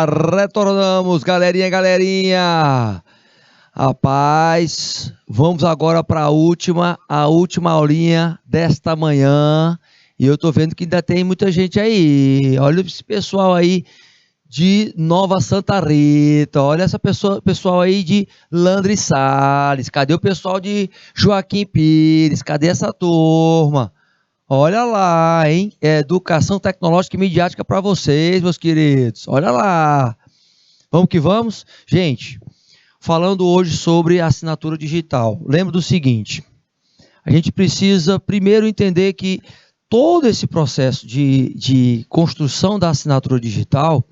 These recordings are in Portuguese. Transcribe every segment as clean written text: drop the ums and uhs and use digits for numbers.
Retornamos, galerinha. Rapaz, vamos agora para a última aulinha desta manhã. E eu tô vendo que ainda tem muita gente aí. Olha esse pessoal aí de Nova Santa Rita. Olha essa pessoal aí de Landre Salles. Cadê o pessoal de Joaquim Pires? Cadê essa turma? Olha lá, hein? Educação tecnológica e midiática para vocês, meus queridos. Olha lá. Vamos que vamos? Gente, falando hoje sobre assinatura digital. Lembra do seguinte: a gente precisa primeiro entender que todo esse processo de construção da assinatura digital,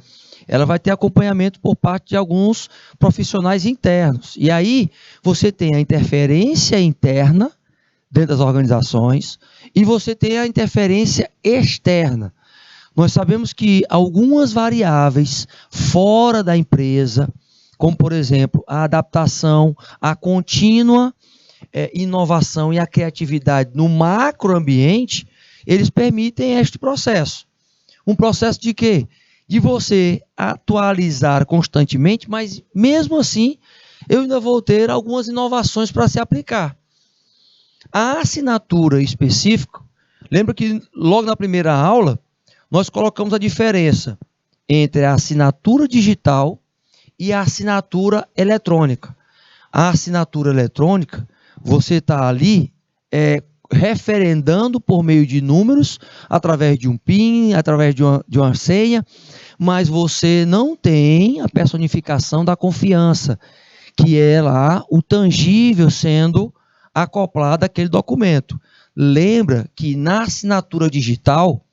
ela vai ter acompanhamento por parte de alguns profissionais internos. E aí, você tem a interferência interna dentro das organizações e você tem a interferência externa. Nós sabemos que algumas variáveis fora da empresa, como por exemplo a adaptação, a contínua inovação e a criatividade no macroambiente, eles permitem este processo. Um processo de quê? De você atualizar constantemente, mas mesmo assim eu ainda vou ter algumas inovações para se aplicar. A assinatura específica, lembra que logo na primeira aula, nós colocamos a diferença entre a assinatura digital e a assinatura eletrônica. A assinatura eletrônica, você está ali referendando por meio de números, através de um PIN, através de uma senha, mas você não tem a personificação da confiança, que é lá o tangível sendo acoplado àquele documento. Lembra que na assinatura digital,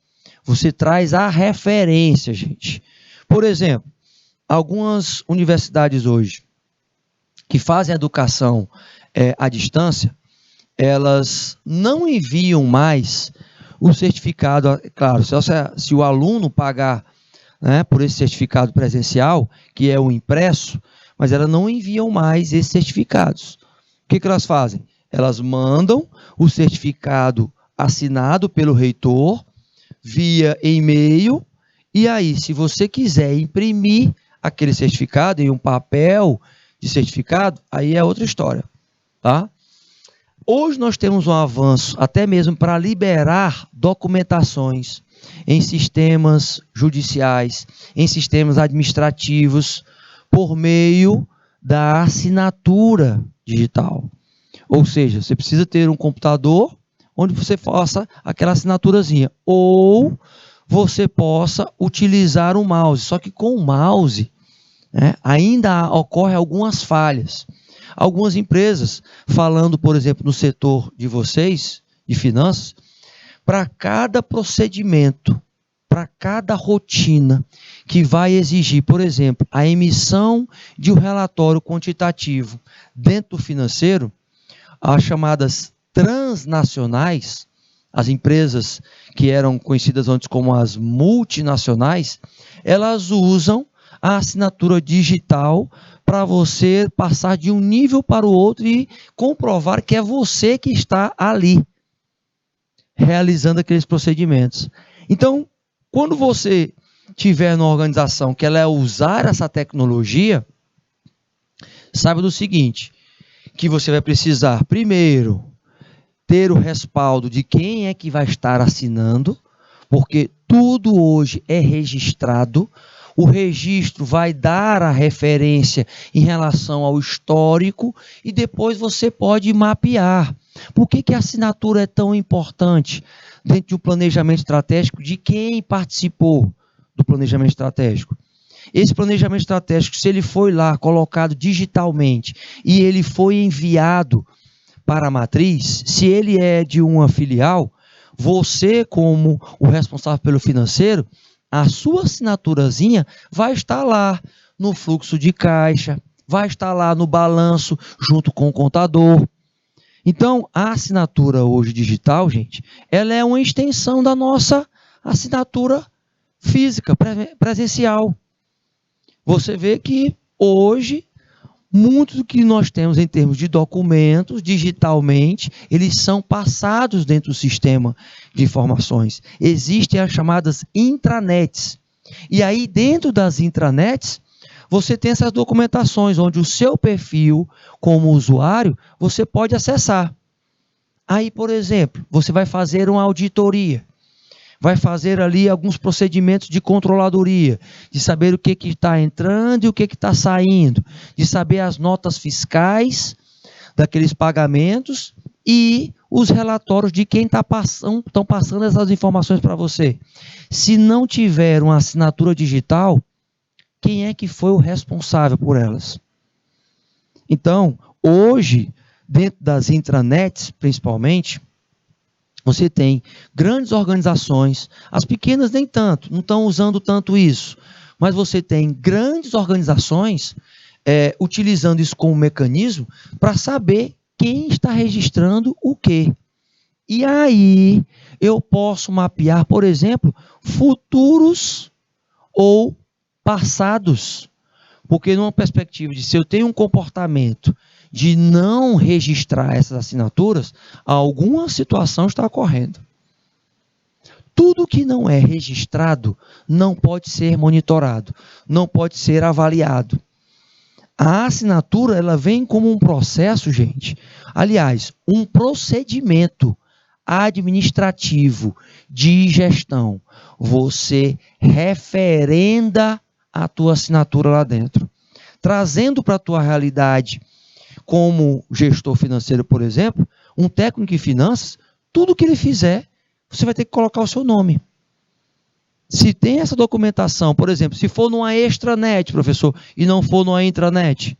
você traz a referência, gente. Por exemplo, algumas universidades hoje que fazem educação à distância, elas não enviam mais o certificado, claro, se o aluno pagar, né, por esse certificado presencial, que é o impresso, mas elas não enviam mais esses certificados. O que elas fazem? Elas mandam o certificado assinado pelo reitor via e-mail, e aí, se você quiser imprimir aquele certificado em um papel de certificado, aí é outra história, tá? Hoje nós temos um avanço até mesmo para liberar documentações em sistemas judiciais, em sistemas administrativos, por meio da assinatura digital. Ou seja, você precisa ter um computador onde você faça aquela assinaturazinha. Ou você possa utilizar um mouse. Só que com o mouse, né, ainda ocorrem algumas falhas. Algumas empresas, falando, por exemplo, no setor de vocês, de finanças, para cada procedimento, para cada rotina que vai exigir, por exemplo, a emissão de um relatório quantitativo dentro do financeiro, as chamadas transnacionais, as empresas que eram conhecidas antes como as multinacionais, elas usam a assinatura digital para você passar de um nível para o outro e comprovar que é você que está ali, realizando aqueles procedimentos. Então, quando você tiver numa organização que ela é usar essa tecnologia, saiba do seguinte, que você vai precisar, primeiro, ter o respaldo de quem é que vai estar assinando, porque tudo hoje é registrado. O registro vai dar a referência em relação ao histórico e depois você pode mapear. Por que a assinatura é tão importante dentro de um planejamento estratégico de quem participou do planejamento estratégico? Esse planejamento estratégico, se ele foi lá colocado digitalmente e ele foi enviado para a matriz, se ele é de uma filial, você, como o responsável pelo financeiro, a sua assinaturazinha vai estar lá no fluxo de caixa, vai estar lá no balanço junto com o contador. Então, a assinatura hoje digital, gente, ela é uma extensão da nossa assinatura física, presencial. Você vê que hoje, muito do que nós temos em termos de documentos, digitalmente, eles são passados dentro do sistema de informações. Existem as chamadas intranets. E aí, dentro das intranets, você tem essas documentações, onde o seu perfil, como usuário, você pode acessar. Aí, por exemplo, você vai fazer uma auditoria, vai fazer ali alguns procedimentos de controladoria, de saber o que está entrando e o que está saindo, de saber as notas fiscais daqueles pagamentos e os relatórios de quem estão passando essas informações para você. Se não tiver uma assinatura digital, quem é que foi o responsável por elas? Então, hoje, dentro das intranets, principalmente, você tem grandes organizações, as pequenas nem tanto, não estão usando tanto isso, mas você tem grandes organizações utilizando isso como mecanismo para saber quem está registrando o quê. E aí eu posso mapear, por exemplo, futuros ou passados. Porque numa perspectiva de se eu tenho um comportamento de não registrar essas assinaturas, alguma situação está ocorrendo. Tudo que não é registrado não pode ser monitorado, não pode ser avaliado. A assinatura, ela vem como um processo, gente. Aliás, um procedimento administrativo de gestão. Você referenda a tua assinatura lá dentro. Trazendo para a tua realidade, como gestor financeiro, por exemplo, um técnico em finanças, tudo que ele fizer, você vai ter que colocar o seu nome. Se tem essa documentação, por exemplo, se for numa extranet, professor, e não for numa intranet,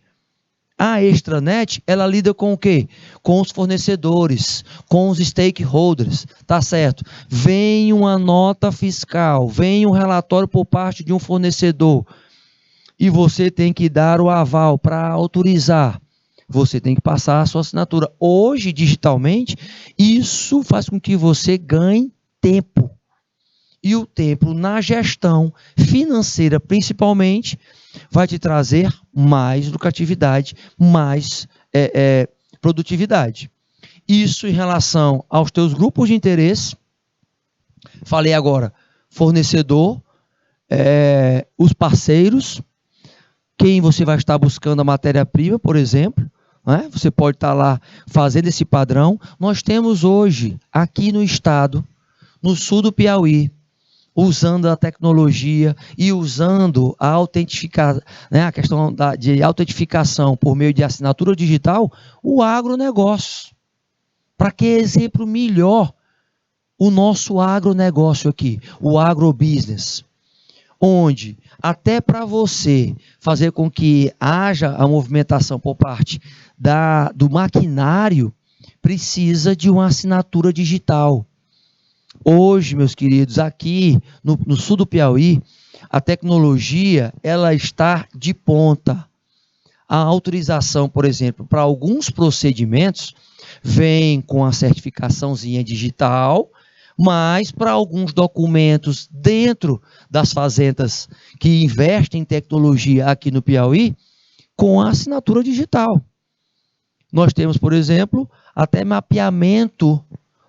a extranet, ela lida com o quê? Com os fornecedores, com os stakeholders, tá certo? Vem uma nota fiscal, vem um relatório por parte de um fornecedor, e você tem que dar o aval para autorizar. Você tem que passar a sua assinatura. Hoje, digitalmente, isso faz com que você ganhe tempo. E o tempo na gestão financeira, principalmente, vai te trazer mais lucratividade, mais produtividade. Isso em relação aos teus grupos de interesse. Falei agora, fornecedor, os parceiros, quem você vai estar buscando a matéria-prima, por exemplo. Né? Você pode estar lá fazendo esse padrão. Nós temos hoje, aqui no estado, no sul do Piauí, usando a tecnologia e usando a autentificação, né, a questão de autentificação por meio de assinatura digital, o agronegócio. Para que exemplo melhor o nosso agronegócio aqui, o agrobusiness, onde até para você fazer com que haja a movimentação por parte do maquinário, precisa de uma assinatura digital. Hoje, meus queridos, aqui no sul do Piauí, a tecnologia ela está de ponta. A autorização, por exemplo, para alguns procedimentos, vem com a certificaçãozinha digital, mas para alguns documentos dentro das fazendas que investem em tecnologia aqui no Piauí, com a assinatura digital. Nós temos, por exemplo, até mapeamento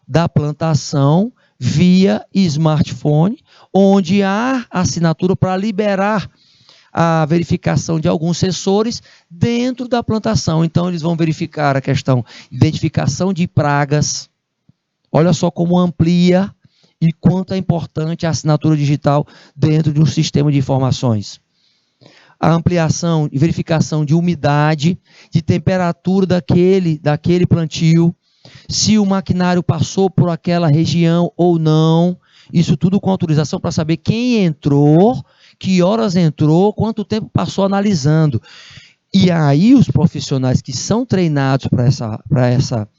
da plantação via smartphone, onde há assinatura para liberar a verificação de alguns sensores dentro da plantação. Então, eles vão verificar a questão de identificação de pragas. Olha só como amplia e quanto é importante a assinatura digital dentro de um sistema de informações. A ampliação e verificação de umidade, de temperatura daquele plantio, se o maquinário passou por aquela região ou não, isso tudo com autorização para saber quem entrou, que horas entrou, quanto tempo passou analisando. E aí os profissionais que são treinados para essa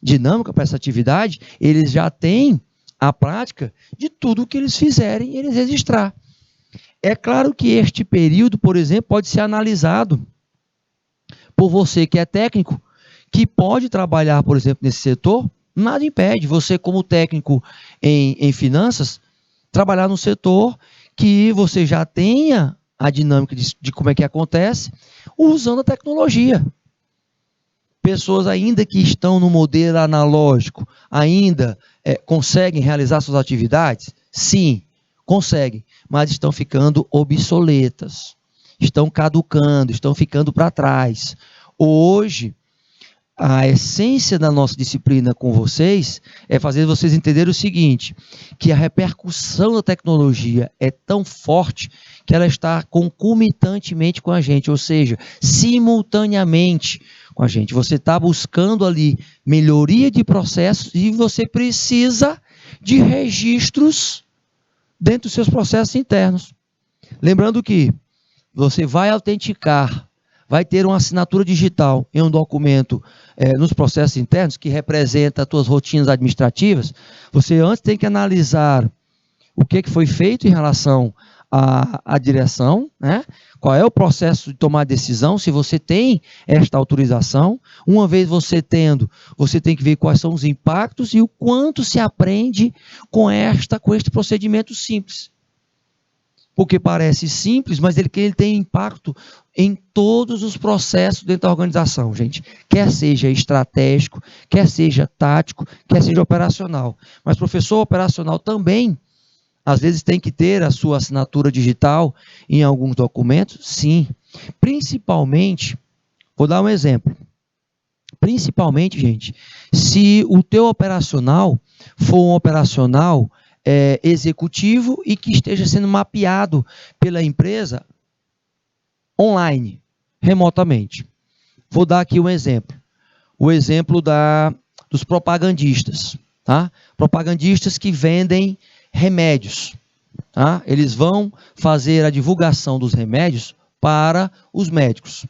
dinâmica, para essa atividade, eles já têm a prática de tudo que eles fizerem, eles registrar. É claro que este período, por exemplo, pode ser analisado por você que é técnico, que pode trabalhar, por exemplo, nesse setor, nada impede você, como técnico em finanças, trabalhar no setor que você já tenha a dinâmica de como é que acontece, usando a tecnologia. Pessoas ainda que estão no modelo analógico, ainda conseguem realizar suas atividades? Sim, Conseguem, mas estão ficando obsoletas, estão caducando, estão ficando para trás. Hoje, a essência da nossa disciplina com vocês é fazer vocês entenderem o seguinte, que a repercussão da tecnologia é tão forte que ela está concomitantemente com a gente, ou seja, simultaneamente com a gente. Você está buscando ali melhoria de processos e você precisa de registros dentro dos seus processos internos. Lembrando que você vai autenticar, vai ter uma assinatura digital em um documento nos processos internos que representa as suas rotinas administrativas. Você antes tem que analisar o que foi feito em relação à direção, né? Qual é o processo de tomar decisão, se você tem esta autorização. Uma vez você tendo, você tem que ver quais são os impactos e o quanto se aprende com este procedimento simples. Porque parece simples, mas ele tem impacto em todos os processos dentro da organização, gente. Quer seja estratégico, quer seja tático, quer seja operacional. Mas professor operacional também, às vezes, tem que ter a sua assinatura digital em alguns documentos? Sim. Principalmente, vou dar um exemplo. Principalmente, gente, se o teu operacional for um operacional executivo e que esteja sendo mapeado pela empresa online, remotamente. Vou dar aqui um exemplo. O exemplo dos propagandistas. Tá? Propagandistas que vendem remédios. Tá? Eles vão fazer a divulgação dos remédios para os médicos.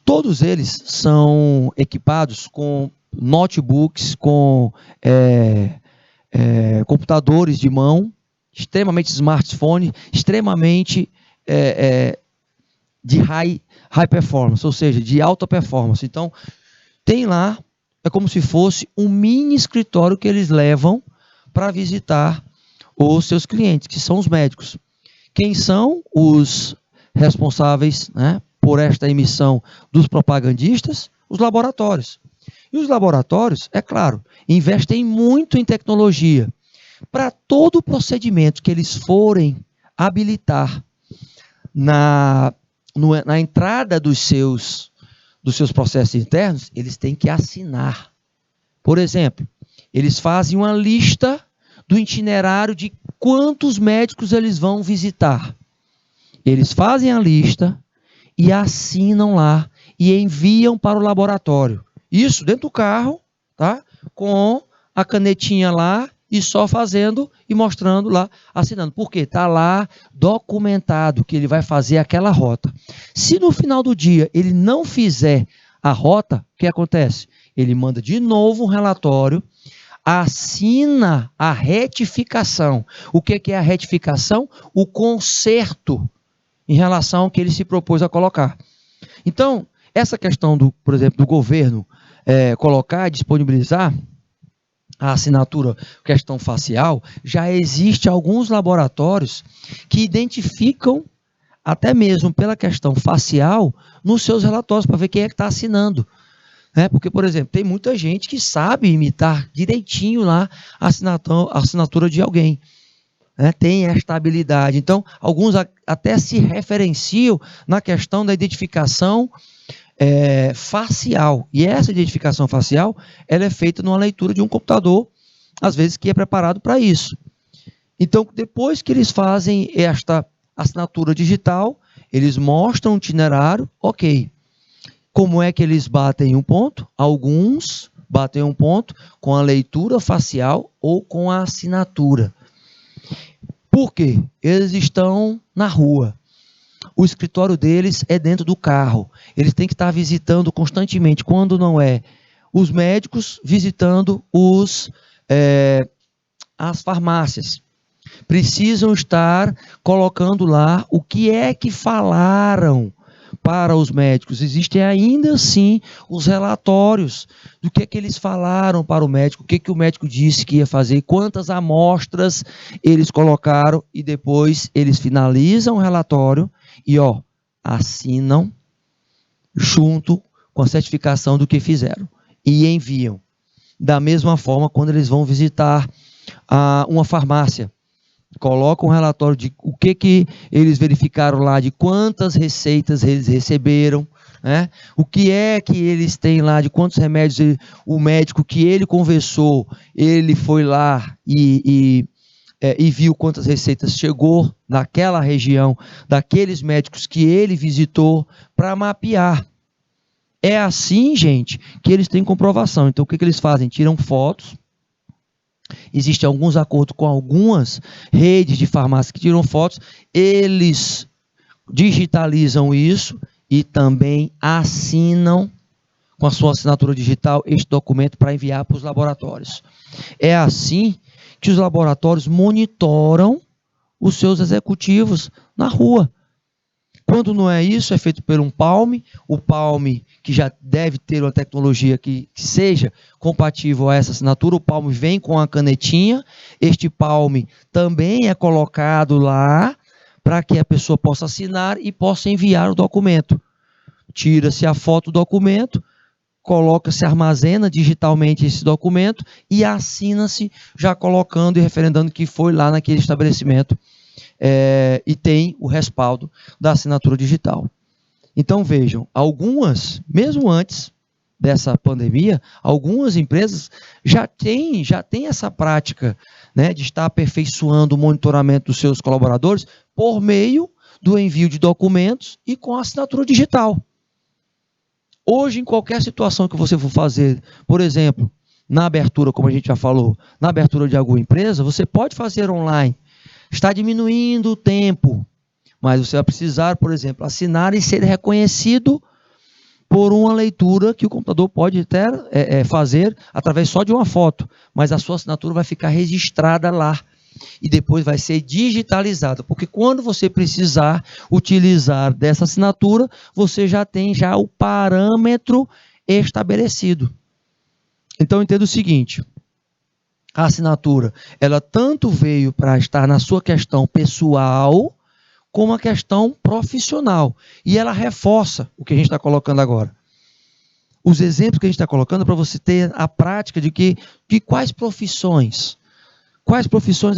Todos eles são equipados com notebooks, com computadores de mão, extremamente smartphone, extremamente de high performance, ou seja, de alta performance. Então, tem lá, é como se fosse um mini escritório que eles levam para visitar os seus clientes, que são os médicos. Quem são os responsáveis, né, por esta emissão dos propagandistas? Os laboratórios. E os laboratórios, é claro, investem muito em tecnologia. Para todo o procedimento que eles forem habilitar na entrada dos seus processos internos, eles têm que assinar. Por exemplo, eles fazem uma lista do itinerário de quantos médicos eles vão visitar. Eles fazem a lista e assinam lá e enviam para o laboratório. Isso dentro do carro, tá? Com a canetinha lá e só fazendo e mostrando lá, assinando. Por quê? Está lá documentado que ele vai fazer aquela rota. Se no final do dia ele não fizer a rota, o que acontece? Ele manda de novo um relatório, assina a retificação. O que é a retificação? O conserto em relação ao que ele se propôs a colocar. Então, essa questão, por exemplo, do governo colocar, disponibilizar a assinatura, questão facial, já existe alguns laboratórios que identificam, até mesmo pela questão facial, nos seus relatórios, para ver quem é que está assinando. Porque, por exemplo, tem muita gente que sabe imitar direitinho lá a assinatura de alguém. Tem esta habilidade. Então, alguns até se referenciam na questão da identificação facial. E essa identificação facial, ela é feita numa leitura de um computador, às vezes que é preparado para isso. Então, depois que eles fazem esta assinatura digital, eles mostram o itinerário, ok. Como é que eles batem um ponto? Alguns batem um ponto com a leitura facial ou com a assinatura. Por quê? Eles estão na rua. O escritório deles é dentro do carro. Eles têm que estar visitando constantemente, quando não é os médicos, visitando as farmácias. Precisam estar colocando lá o que é que falaram para os médicos. Existem ainda assim os relatórios do que é que eles falaram para o médico, o que é que o médico disse que ia fazer, quantas amostras eles colocaram, e depois eles finalizam o relatório e assinam junto com a certificação do que fizeram e enviam. Da mesma forma, quando eles vão visitar uma farmácia, Coloca um relatório de o que eles verificaram lá, de quantas receitas eles receberam, né? O que é que eles têm lá, de quantos remédios o médico que ele conversou, ele foi lá e viu quantas receitas chegou naquela região, daqueles médicos que ele visitou, para mapear. É assim, gente, que eles têm comprovação. Então, o que eles fazem? Tiram fotos. Existem alguns acordos com algumas redes de farmácia que tiram fotos. Eles digitalizam isso e também assinam com a sua assinatura digital este documento para enviar para os laboratórios. É assim que os laboratórios monitoram os seus executivos na rua. Quando não é isso, é feito por um Palm, o Palm que já deve ter uma tecnologia que seja compatível a essa assinatura, o Palm vem com a canetinha, este Palm também é colocado lá para que a pessoa possa assinar e possa enviar o documento. Tira-se a foto do documento, coloca-se, armazena digitalmente esse documento e assina-se já colocando e referendando que foi lá naquele estabelecimento. E tem o respaldo da assinatura digital. Então vejam, mesmo antes dessa pandemia, algumas empresas já têm essa prática, né, de estar aperfeiçoando o monitoramento dos seus colaboradores por meio do envio de documentos e com a assinatura digital. Hoje, em qualquer situação que você for fazer, por exemplo, na abertura, como a gente já falou, na abertura de alguma empresa, você pode fazer online. Está diminuindo o tempo, mas você vai precisar, por exemplo, assinar e ser reconhecido por uma leitura que o computador pode até fazer através só de uma foto, mas a sua assinatura vai ficar registrada lá e depois vai ser digitalizada, porque quando você precisar utilizar dessa assinatura, você já tem o parâmetro estabelecido. Então, entenda o seguinte: a assinatura, ela tanto veio para estar na sua questão pessoal, como a questão profissional. E ela reforça o que a gente está colocando agora. Os exemplos que a gente está colocando para você ter a prática de quais profissões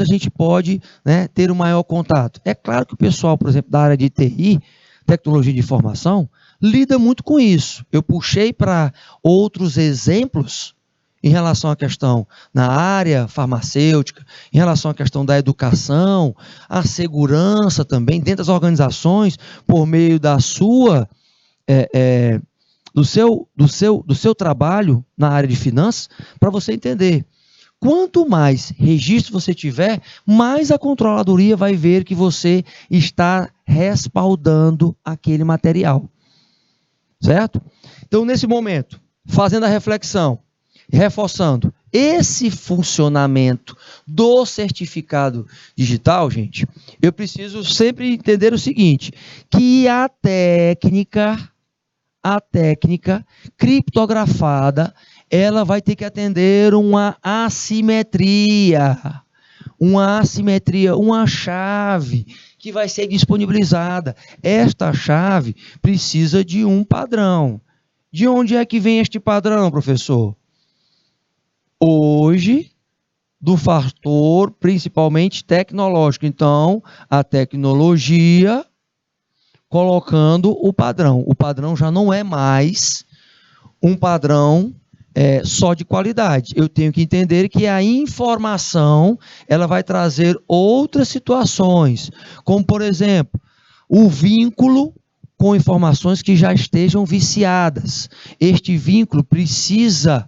a gente pode, né, ter um maior contato. É claro que o pessoal, por exemplo, da área de TI, tecnologia de informação, lida muito com isso. Eu puxei para outros exemplos em relação à questão na área farmacêutica, em relação à questão da educação, a segurança também, dentro das organizações, por meio da sua, do seu trabalho na área de finanças, para você entender. Quanto mais registro você tiver, mais a controladoria vai ver que você está respaldando aquele material. Certo? Então, nesse momento, fazendo a reflexão, reforçando esse funcionamento do certificado digital, gente, eu preciso sempre entender o seguinte, que a técnica criptografada, ela vai ter que atender uma assimetria, uma chave que vai ser disponibilizada. Esta chave precisa de um padrão. De onde é que vem este padrão, professor? Hoje, do fator principalmente tecnológico. Então, a tecnologia colocando o padrão. O padrão já não é mais um padrão só de qualidade. Eu tenho que entender que a informação ela vai trazer outras situações, como, por exemplo, o vínculo com informações que já estejam viciadas. Este vínculo precisa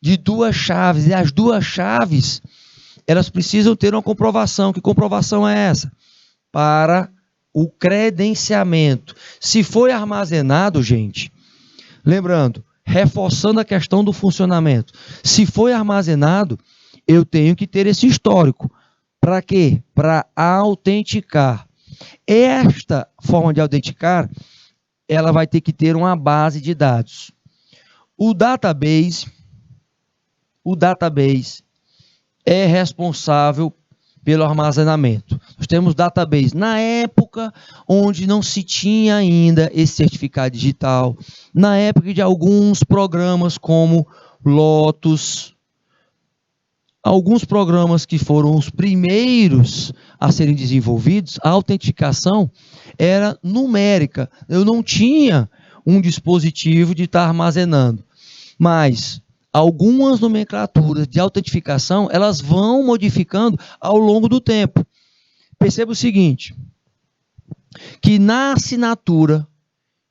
de duas chaves, e as duas chaves, elas precisam ter uma comprovação. Que comprovação é essa? Para o credenciamento. Se foi armazenado, gente, lembrando, reforçando a questão do funcionamento, se foi armazenado, eu tenho que ter esse histórico. Para quê? Para autenticar. Esta forma de autenticar, ela vai ter que ter uma base de dados. O database é responsável pelo armazenamento. Nós temos database na época onde não se tinha ainda esse certificado digital, na época de alguns programas como Lotus, Alguns programas que foram os primeiros a serem desenvolvidos, a autenticação era numérica. Eu não tinha um dispositivo de estar armazenando. Mas algumas nomenclaturas de autentificação, elas vão modificando ao longo do tempo. Perceba o seguinte, que na assinatura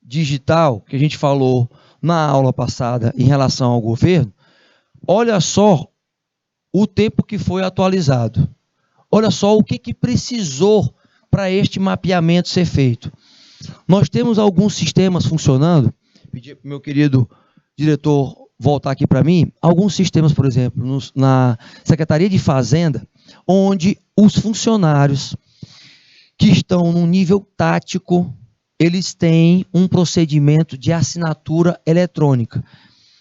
digital, que a gente falou na aula passada em relação ao governo, olha só o tempo que foi atualizado. Olha só o que precisou para este mapeamento ser feito. Nós temos alguns sistemas funcionando, pedi para o meu querido diretor voltar aqui para mim, alguns sistemas, por exemplo, na Secretaria de Fazenda, onde os funcionários que estão no nível tático, eles têm um procedimento de assinatura eletrônica.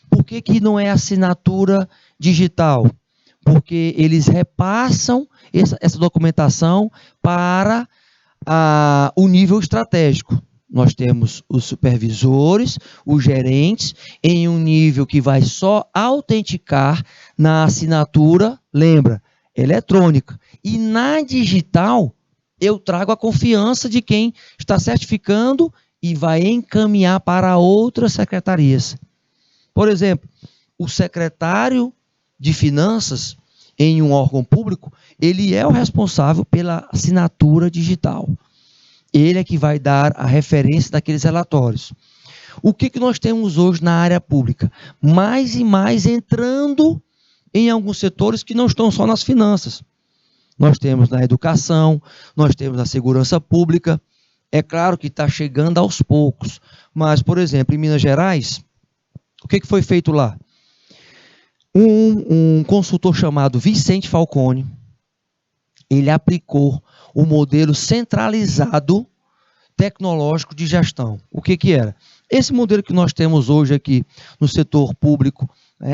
Por que não é assinatura digital? Porque eles repassam essa documentação para o nível estratégico. Nós temos os supervisores, os gerentes, em um nível que vai só autenticar na assinatura, lembra, eletrônica. E na digital, eu trago a confiança de quem está certificando e vai encaminhar para outras secretarias. Por exemplo, o secretário de Finanças, em um órgão público, ele é o responsável pela assinatura digital. Ele é que vai dar a referência daqueles relatórios. O que nós temos hoje na área pública? Mais e mais entrando em alguns setores que não estão só nas finanças. Nós temos na educação, nós temos na segurança pública. É claro que está chegando aos poucos. Mas, por exemplo, em Minas Gerais, o que foi feito lá? Um consultor chamado Vicente Falcone, ele aplicou o modelo centralizado tecnológico de gestão. O que era? Esse modelo que nós temos hoje aqui no setor público,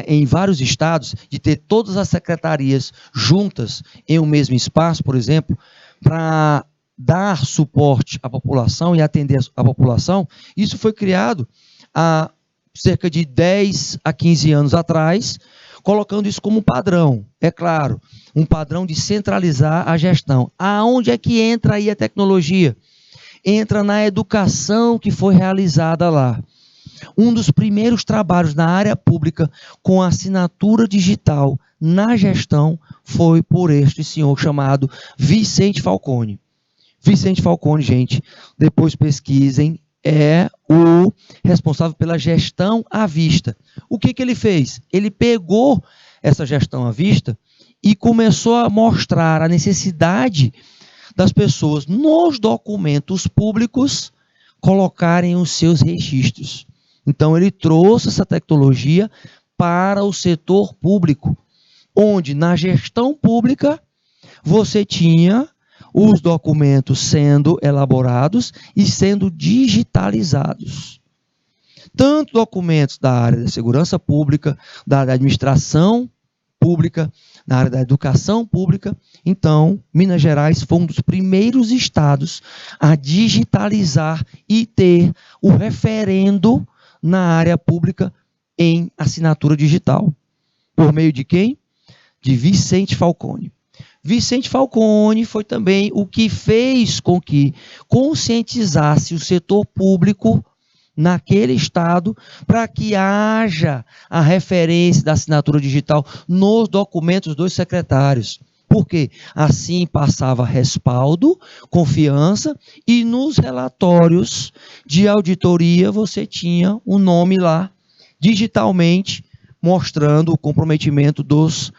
em vários estados, de ter todas as secretarias juntas em um mesmo espaço, por exemplo, para dar suporte à população e atender a população, isso foi criado há cerca de 10 a 15 anos atrás, colocando isso como padrão. É claro, um padrão de centralizar a gestão. Aonde é que entra aí a tecnologia? Entra na educação que foi realizada lá. Um dos primeiros trabalhos na área pública com assinatura digital na gestão foi por este senhor chamado Vicente Falcone. Vicente Falcone, gente, depois pesquisem, é o responsável pela gestão à vista. O que ele fez? Ele pegou essa gestão à vista e começou a mostrar a necessidade das pessoas nos documentos públicos colocarem os seus registros. Então, ele trouxe essa tecnologia para o setor público, onde na gestão pública você tinha os documentos sendo elaborados e sendo digitalizados. Tanto documentos da área da segurança pública, da área da administração pública, na área da educação pública. Então, Minas Gerais foi um dos primeiros estados a digitalizar e ter o referendo na área pública em assinatura digital. Por meio de quem? De Vicente Falcone. Vicente Falcone foi também o que fez com que conscientizasse o setor público naquele estado para que haja a referência da assinatura digital nos documentos dos secretários. Por quê? Assim passava respaldo, confiança, e nos relatórios de auditoria você tinha um nome lá, digitalmente, mostrando o comprometimento dos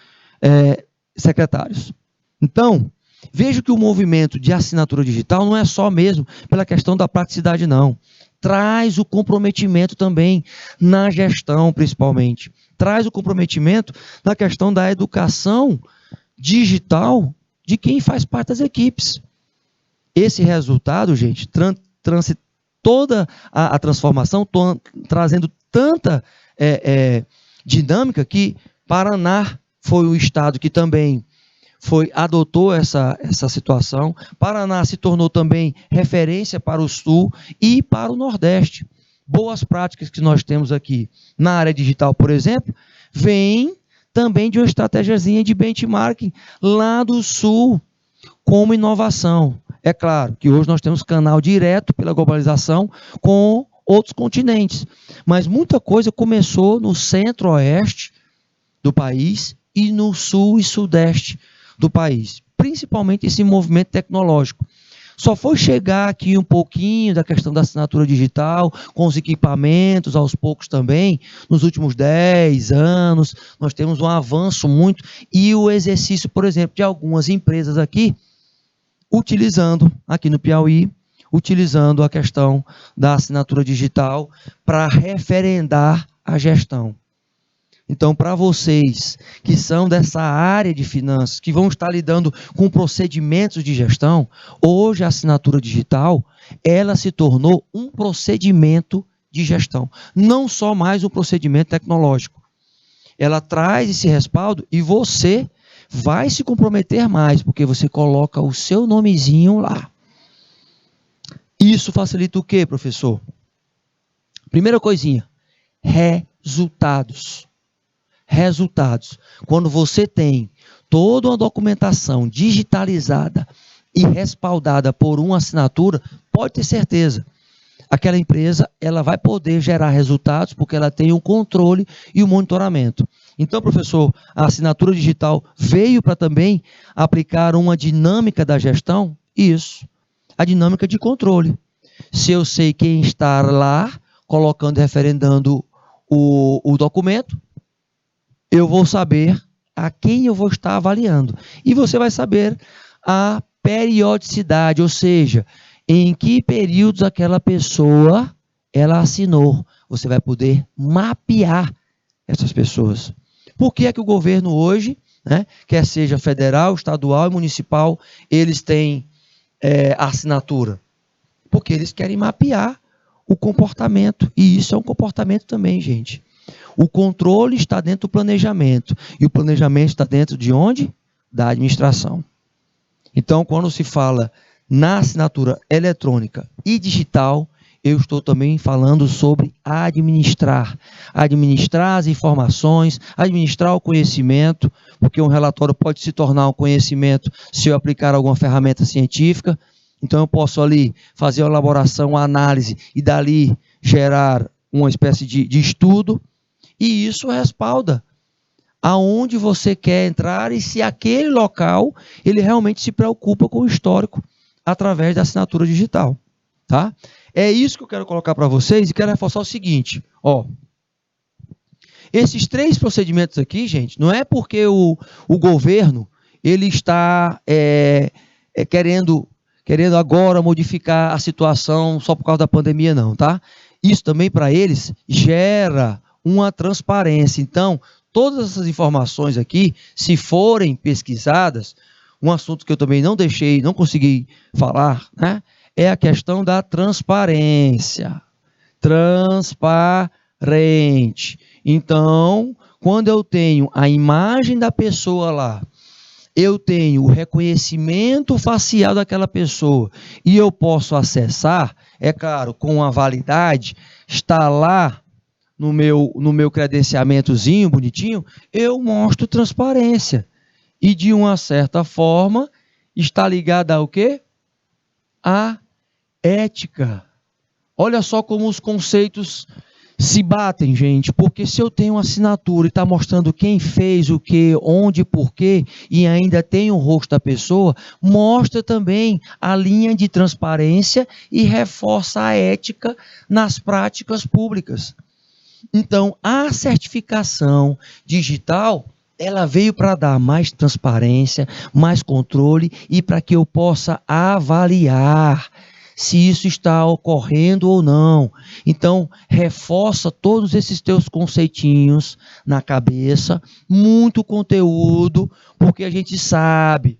secretários. Então, vejo que o movimento de assinatura digital não é só mesmo pela questão da praticidade, não. Traz o comprometimento também na gestão, principalmente. Traz o comprometimento na questão da educação digital de quem faz parte das equipes. Esse resultado, gente, toda a transformação, trazendo tanta dinâmica que Paraná foi o estado que também adotou essa situação. Paraná se tornou também referência para o Sul e para o Nordeste. Boas práticas que nós temos aqui na área digital, por exemplo, vêm também de uma estratégiazinha de benchmarking lá do Sul, como inovação. É claro que hoje nós temos canal direto pela globalização com outros continentes, mas muita coisa começou no centro-oeste do país e no sul e sudeste do país, principalmente esse movimento tecnológico. Só foi chegar aqui um pouquinho da questão da assinatura digital, com os equipamentos, aos poucos também, nos últimos 10 anos, nós temos um avanço muito, e o exercício, por exemplo, de algumas empresas aqui, utilizando, aqui no Piauí, utilizando a questão da assinatura digital para referendar a gestão. Então, para vocês que são dessa área de finanças, que vão estar lidando com procedimentos de gestão, hoje a assinatura digital, ela se tornou um procedimento de gestão, não só mais um procedimento tecnológico. Ela traz esse respaldo e você vai se comprometer mais, porque você coloca o seu nomezinho lá. Isso facilita o quê, professor? Primeira coisinha, resultados. Resultados. Quando você tem toda uma documentação digitalizada e respaldada por uma assinatura, pode ter certeza, aquela empresa ela vai poder gerar resultados porque ela tem o controle e o monitoramento. Então, professor, a assinatura digital veio para também aplicar uma dinâmica da gestão? Isso, a dinâmica de controle. Se eu sei quem está lá, colocando e referendando o documento, eu vou saber a quem eu vou estar avaliando. E você vai saber a periodicidade, ou seja, em que períodos aquela pessoa ela assinou. Você vai poder mapear essas pessoas. Por que é que o governo hoje, né, quer seja federal, estadual e municipal, eles têm assinatura? Porque eles querem mapear o comportamento. E isso é um comportamento também, gente. O controle está dentro do planejamento. E o planejamento está dentro de onde? Da administração. Então, quando se fala na assinatura eletrônica e digital, eu estou também falando sobre administrar. Administrar as informações, administrar o conhecimento, porque um relatório pode se tornar um conhecimento se eu aplicar alguma ferramenta científica. Então, eu posso ali fazer uma elaboração, uma análise e dali gerar uma espécie de estudo. E isso respalda aonde você quer entrar e se aquele local ele realmente se preocupa com o histórico através da assinatura digital, tá? É isso que eu quero colocar para vocês e quero reforçar o seguinte, ó. Esses 3 procedimentos aqui, gente, não é porque o governo ele está querendo agora modificar a situação só por causa da pandemia, não, tá? Isso também para eles gera uma transparência. Então, todas essas informações aqui, se forem pesquisadas, um assunto que eu também não consegui falar, né, é a questão da transparência. Transparente. Então, quando eu tenho a imagem da pessoa lá, eu tenho o reconhecimento facial daquela pessoa e eu posso acessar, é claro, com a validade, está lá no meu credenciamentozinho bonitinho, eu mostro transparência. E de uma certa forma, está ligada ao quê? A ética. Olha só como os conceitos se batem, gente, porque se eu tenho uma assinatura e está mostrando quem fez o que, onde, por quê, e ainda tem o rosto da pessoa, mostra também a linha de transparência e reforça a ética nas práticas públicas. Então, a certificação digital, ela veio para dar mais transparência, mais controle e para que eu possa avaliar se isso está ocorrendo ou não. Então, reforça todos esses teus conceitinhos na cabeça, muito conteúdo, porque a gente sabe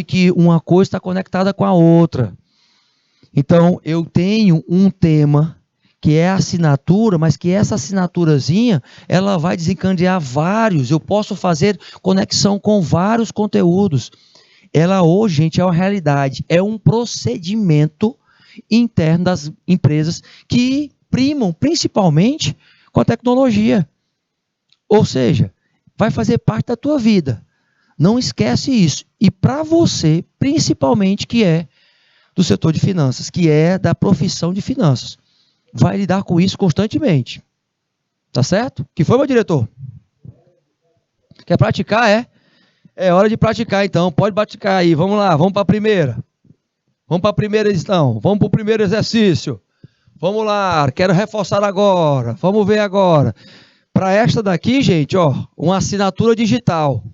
que uma coisa está conectada com a outra. Então, eu tenho um tema que é a assinatura, mas que essa assinaturazinha, ela vai desencadear vários, eu posso fazer conexão com vários conteúdos. Ela hoje, gente, é uma realidade, é um procedimento interno das empresas que primam principalmente com a tecnologia. Ou seja, vai fazer parte da tua vida. Não esquece isso. E para você, principalmente, que é do setor de finanças, que é da profissão de finanças, vai lidar com isso constantemente. Tá certo? Que foi, meu diretor? Quer praticar, é? É hora de praticar, então. Pode praticar aí. Vamos lá, vamos para a primeira. Vamos para a primeira edição. Vamos para o primeiro exercício. Vamos lá, quero reforçar agora. Vamos ver agora. Para esta daqui, gente, ó, uma assinatura digital.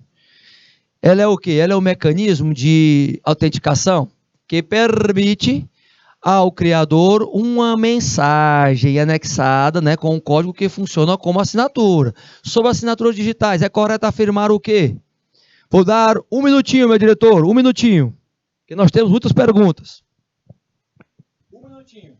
Ela é o quê? Ela é um mecanismo de autenticação que permite ao criador uma mensagem anexada, né, com um código que funciona como assinatura. Sobre assinaturas digitais, é correto afirmar o quê? Vou dar um minutinho, meu diretor, um minutinho, que nós temos muitas perguntas. Um minutinho.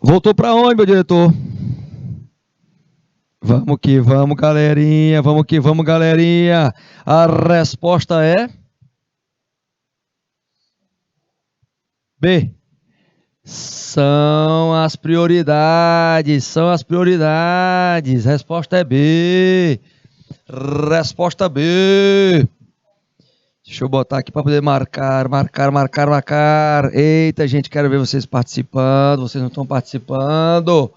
Voltou para onde, meu diretor? Vamos que vamos, galerinha. Vamos que vamos, galerinha. A resposta é B. São as prioridades. São as prioridades. Resposta é B. Resposta B. Deixa eu botar aqui para poder marcar. Eita, gente, quero ver vocês participando. Vocês não estão participando.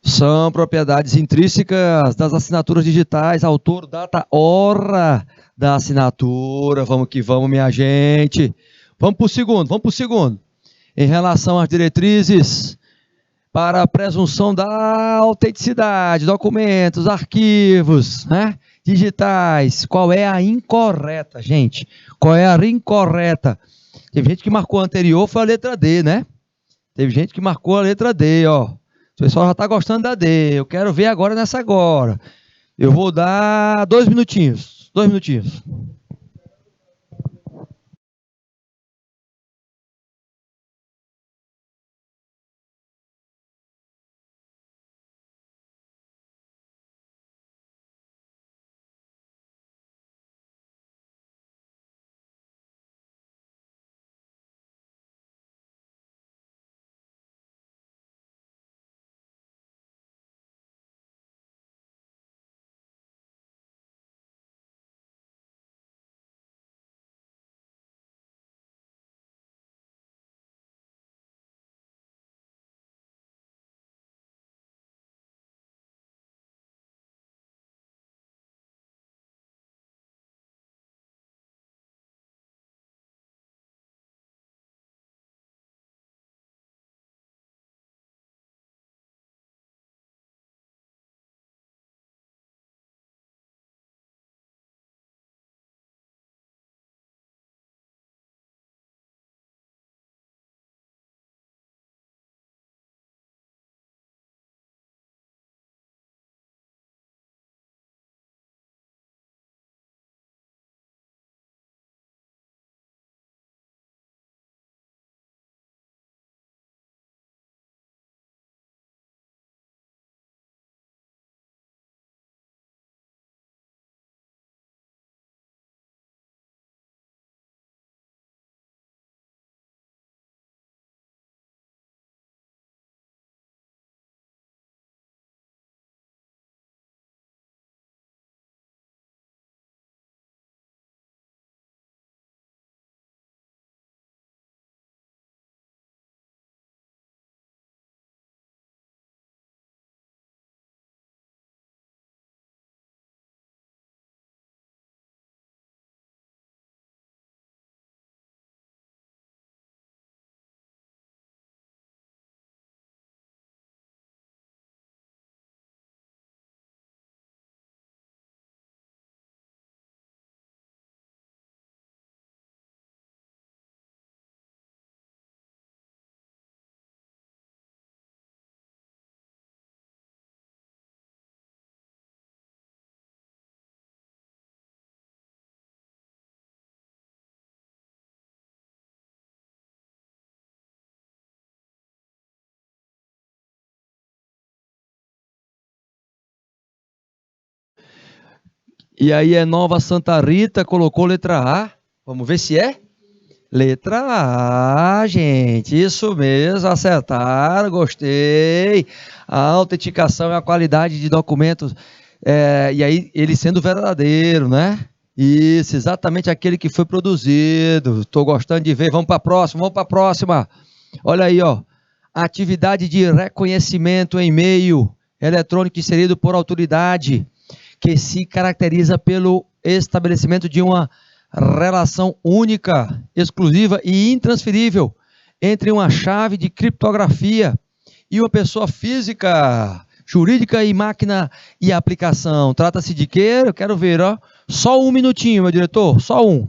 São propriedades intrínsecas das assinaturas digitais, autor, data, hora da assinatura. Vamos que vamos, minha gente. Vamos para o segundo. Em relação às diretrizes para a presunção da autenticidade, documentos, arquivos, né, digitais, qual é a incorreta, gente? Qual é a incorreta? Teve gente que marcou a anterior, foi a letra D, né? Teve gente que marcou a letra D, ó. O pessoal já está gostando da D. Eu quero ver agora nessa agora. Eu vou dar 2 minutinhos. 2 minutinhos. E aí é Nova Santa Rita, colocou letra A. Vamos ver se é? Letra A, gente. Isso mesmo, acertaram, gostei. A autenticação é a qualidade de documentos. E aí, ele sendo verdadeiro, né? Isso, exatamente aquele que foi produzido. Estou gostando de ver. Vamos para a próxima, vamos para a próxima. Olha aí, ó. Atividade de reconhecimento em meio eletrônico inserido por autoridade, que se caracteriza pelo estabelecimento de uma relação única, exclusiva e intransferível entre uma chave de criptografia e uma pessoa física, jurídica e máquina e aplicação. Trata-se de quê? Eu quero ver, ó. Só um minutinho, meu diretor, só um.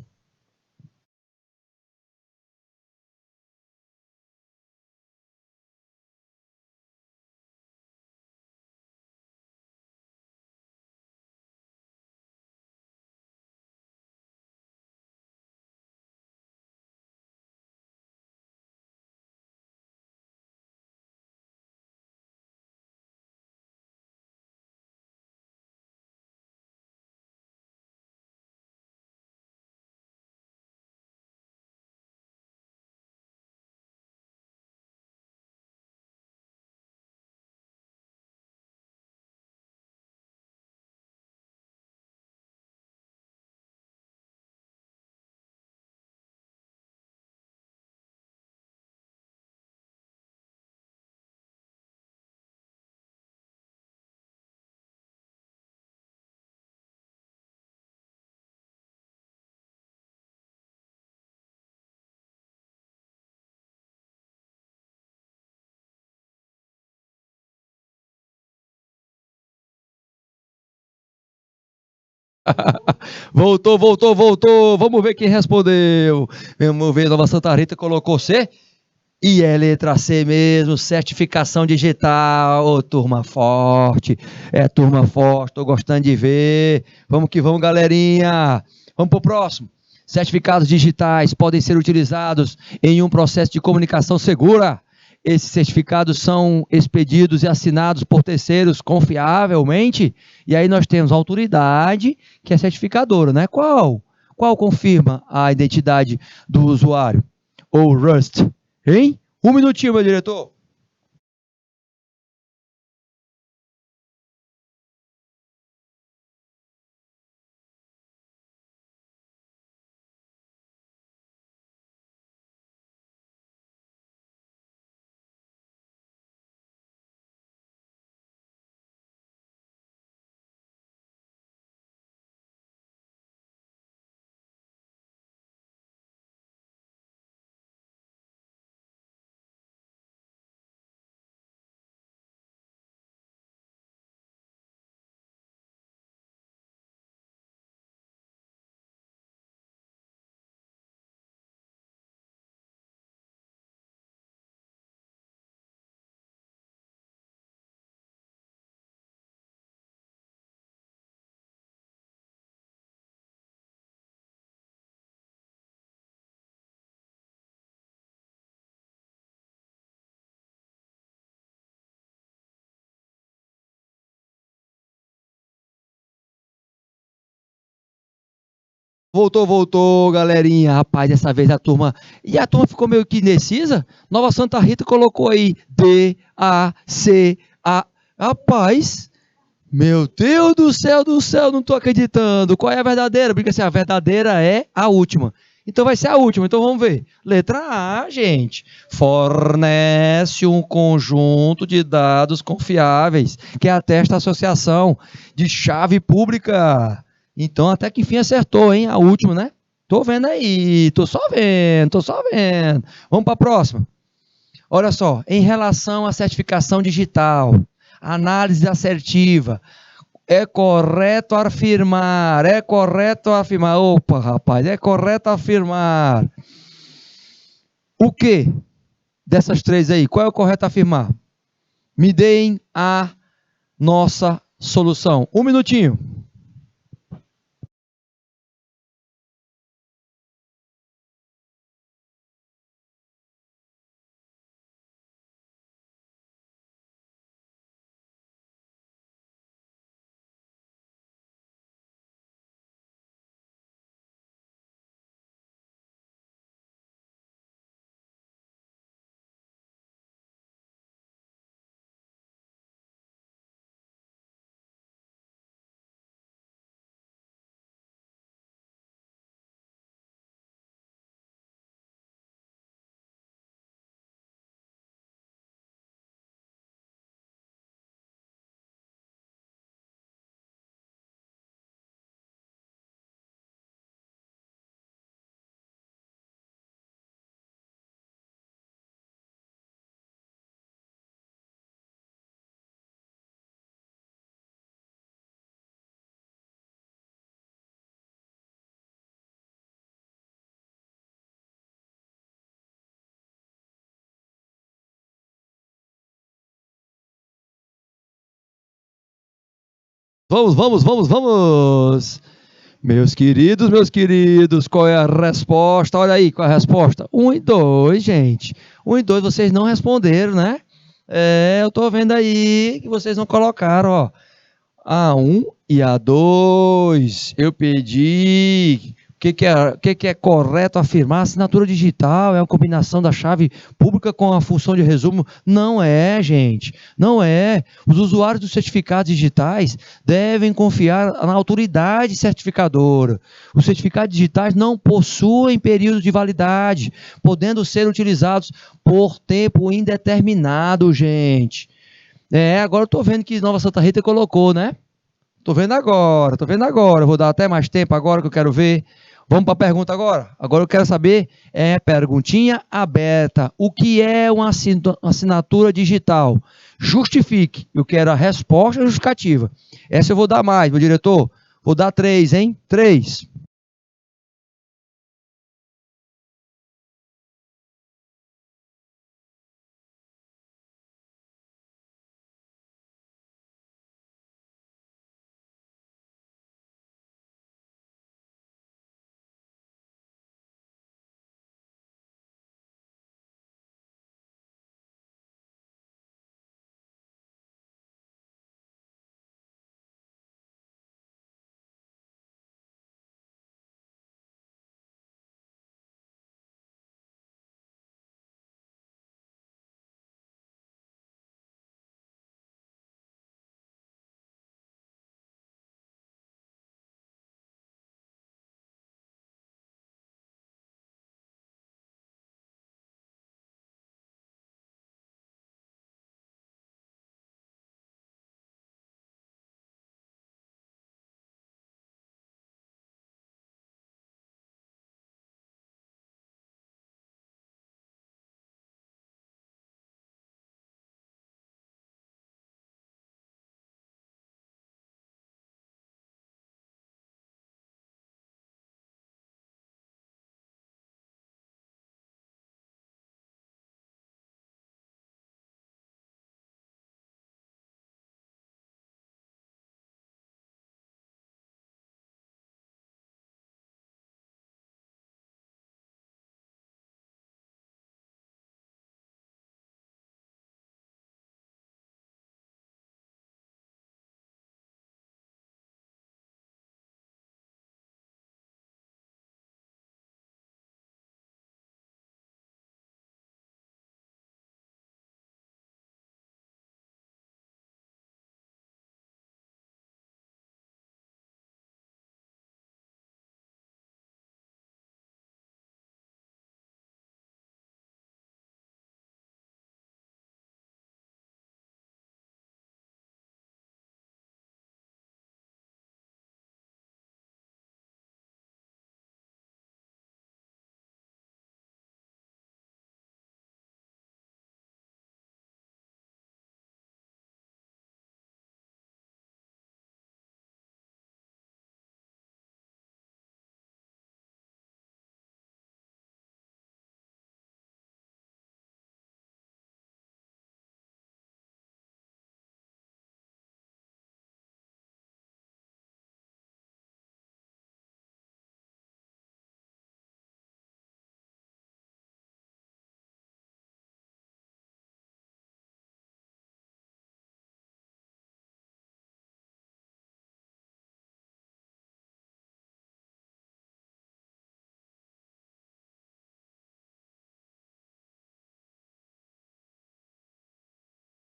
Voltou, voltou, voltou. Vamos ver quem respondeu. Vamos ver, Nova Santa Rita colocou C. E é letra C mesmo, certificação digital. Ô, turma forte. É turma forte, tô gostando de ver. Vamos que vamos, galerinha. Vamos pro próximo. Certificados digitais podem ser utilizados em um processo de comunicação segura. Esses certificados são expedidos e assinados por terceiros confiavelmente. E aí nós temos a autoridade, que é certificadora, né? Qual confirma a identidade do usuário? Ou Rust? Hein? Um minutinho, meu diretor. Voltou, voltou, galerinha. Rapaz, dessa vez a turma. E a turma ficou meio que indecisa. Nova Santa Rita colocou aí D, A, C, A. Rapaz, meu Deus do céu, não tô acreditando. Qual é a verdadeira? Porque assim, a verdadeira é a última. Então vai ser a última. Então vamos ver. Letra A, gente. Fornece um conjunto de dados confiáveis que atesta a associação de chave pública. Então até que enfim acertou, hein? A última, né? Tô vendo aí, tô só vendo, tô só vendo. Vamos para a próxima. Olha só, em relação à certificação digital, análise assertiva, opa, rapaz, é correto afirmar. O que dessas três aí? Qual é o correto afirmar? Me deem a nossa solução. Um minutinho. Vamos. Meus queridos, qual é a resposta? Olha aí, qual é a resposta? 1 e 2, gente. 1 e 2 vocês não responderam, né? Eu tô vendo aí que vocês não colocaram, ó. A1 e A2. Eu pedi. O que é correto afirmar? Assinatura digital é a combinação da chave pública com a função de resumo? Não é, gente. Não é. Os usuários dos certificados digitais devem confiar na autoridade certificadora. Os certificados digitais não possuem período de validade, podendo ser utilizados por tempo indeterminado, gente. Agora eu estou vendo que Nova Santa Rita colocou, né? Estou vendo agora. Vou dar até mais tempo agora que eu quero ver. Vamos para a pergunta agora? Agora eu quero saber, perguntinha aberta. O que é uma assinatura digital? Justifique. Eu quero a resposta justificativa. Essa eu vou dar mais, meu diretor. Vou dar 3, hein? 3.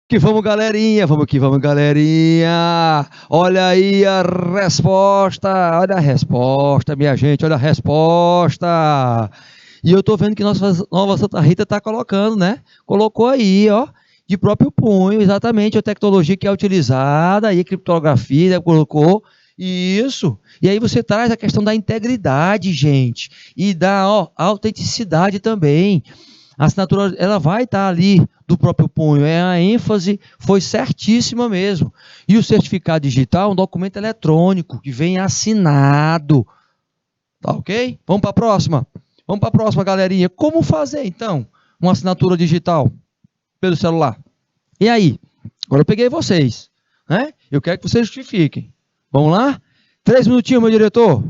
Que vamos, galerinha. Olha aí a resposta, minha gente, olha a resposta. E eu tô vendo que nossa Nova Santa Rita tá colocando, né? Colocou aí, ó, de próprio punho, exatamente a tecnologia que é utilizada, aí criptografia, né, colocou isso. E aí você traz a questão da integridade, gente, e da, ó, autenticidade também. A assinatura, ela vai estar ali do próprio punho. A ênfase foi certíssima mesmo. E o certificado digital é um documento eletrônico que vem assinado. Tá ok? Vamos para a próxima. Vamos para a próxima, galerinha. Como fazer, então, uma assinatura digital pelo celular? E aí? Agora eu peguei vocês, né? Eu quero que vocês justifiquem. Vamos lá? 3 minutinhos, meu diretor.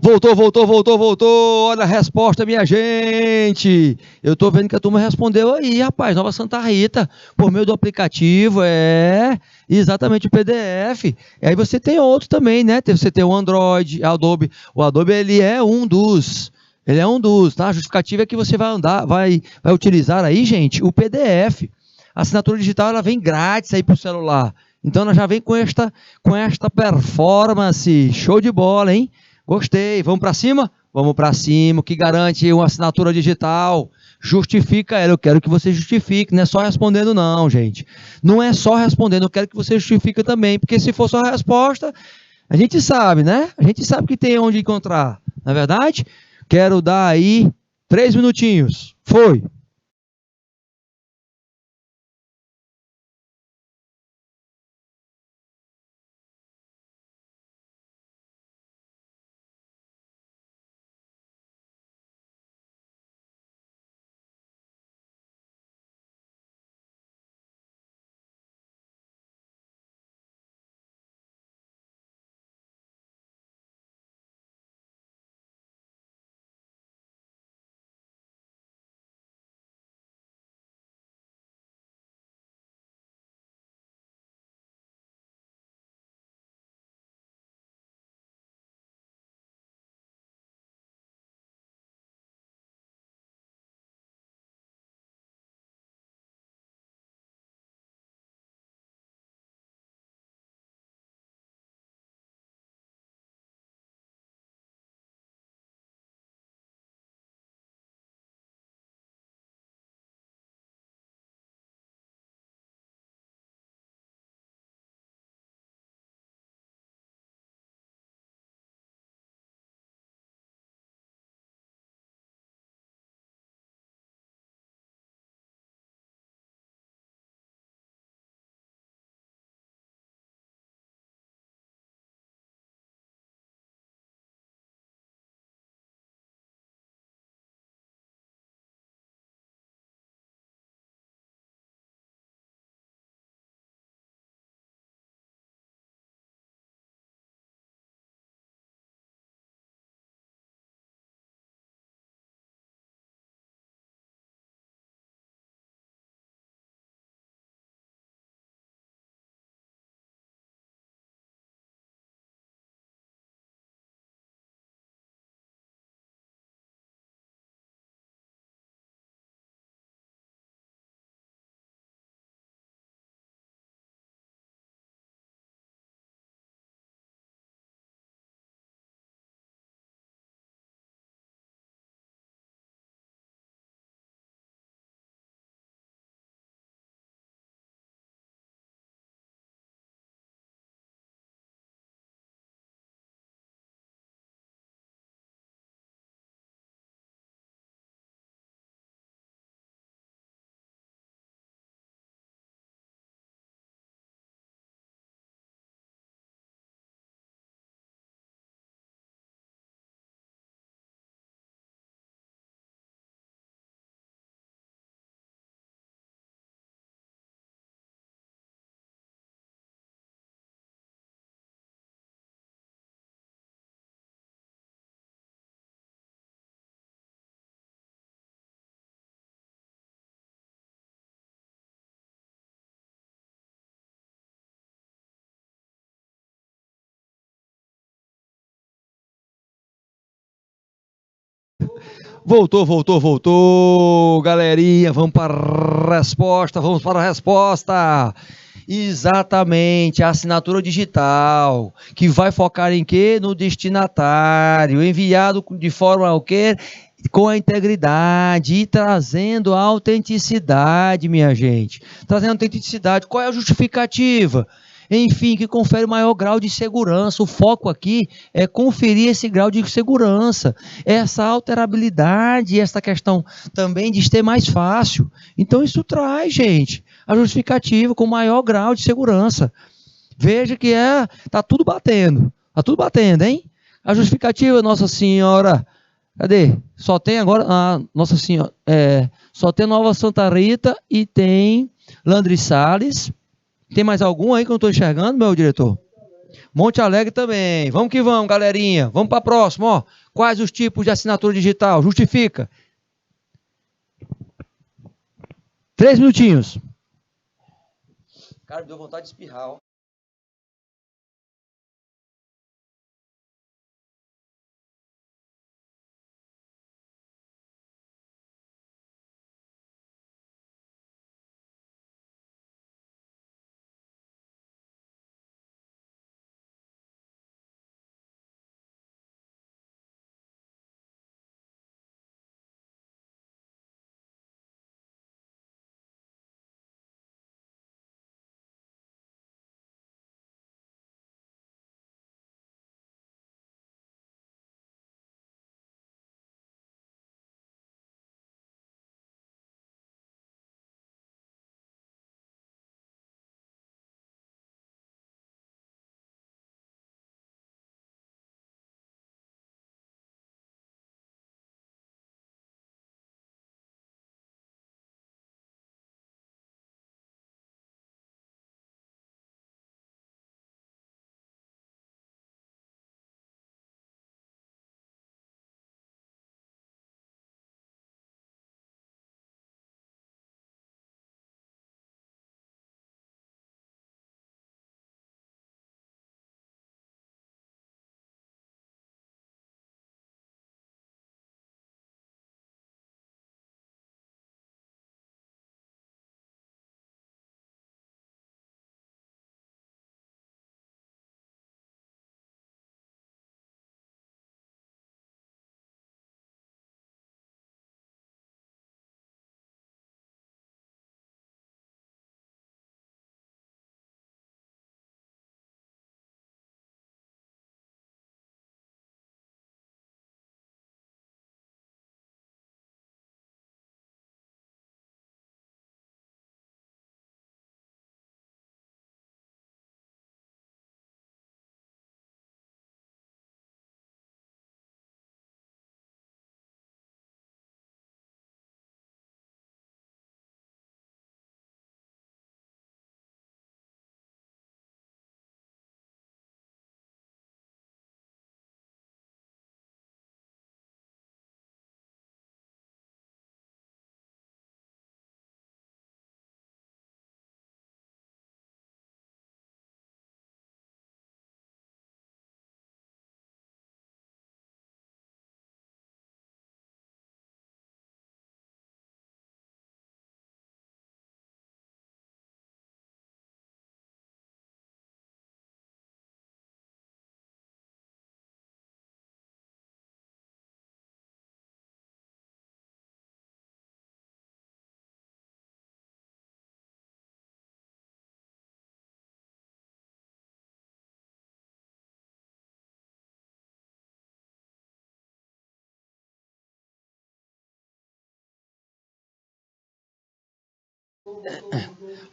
Voltou. Olha a resposta, minha gente. Eu tô vendo que a turma respondeu aí, rapaz. Nova Santa Rita, por meio do aplicativo, exatamente o PDF. E aí você tem outro também, né? Você tem o Android, Adobe. O Adobe, ele é um dos, tá? A justificativa é que você vai utilizar aí, gente, o PDF. A assinatura digital, ela vem grátis aí pro celular. Então, ela já vem com esta performance. Show de bola, hein? Gostei. Vamos para cima? Vamos para cima, que garante uma assinatura digital. Justifica ela. Eu quero que você justifique. Não é só respondendo, não, gente. Não é só respondendo. Eu quero que você justifique também. Porque se for só a resposta, a gente sabe, né? A gente sabe que tem onde encontrar. Na é verdade? Quero dar aí 3 minutinhos. Foi. Voltou, voltou, voltou, galerinha. Vamos para a resposta, vamos para a resposta. Exatamente, a assinatura digital, que vai focar em quê? No destinatário, enviado de forma o quê? Com a integridade e trazendo a autenticidade, minha gente. Trazendo autenticidade. Qual é a justificativa? Enfim, que confere maior grau de segurança. O foco aqui é conferir esse grau de segurança, essa alterabilidade, essa questão também de ser mais fácil. Então, isso traz, gente, a justificativa com maior grau de segurança. Veja que tá tudo batendo. Tá tudo batendo, hein? A justificativa, Nossa Senhora. Cadê? Só tem agora a Nossa Senhora. Só tem Nova Santa Rita e tem Landry Salles. Tem mais algum aí que eu não estou enxergando, meu diretor? Monte Alegre também. Vamos que vamos, galerinha. Vamos para a próxima. Ó. Quais os tipos de assinatura digital? Justifica. 3 minutinhos. Cara, me deu vontade de espirrar. Ó.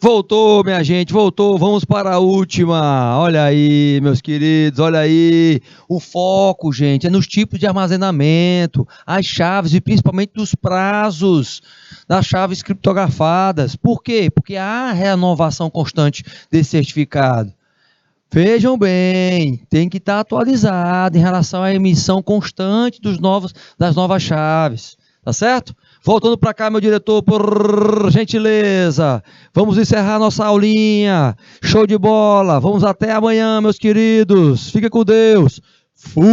Voltou, minha gente, voltou. Vamos para a última. Olha aí, meus queridos, olha aí. O foco, gente, é nos tipos de armazenamento, as chaves e principalmente dos prazos das chaves criptografadas. Por quê? Porque há renovação constante desse certificado. Vejam bem, tem que estar atualizado em relação à emissão constante das novas chaves. Tá certo? Voltando para cá, meu diretor, por gentileza. Vamos encerrar nossa aulinha. Show de bola. Vamos até amanhã, meus queridos. Fica com Deus. Fui!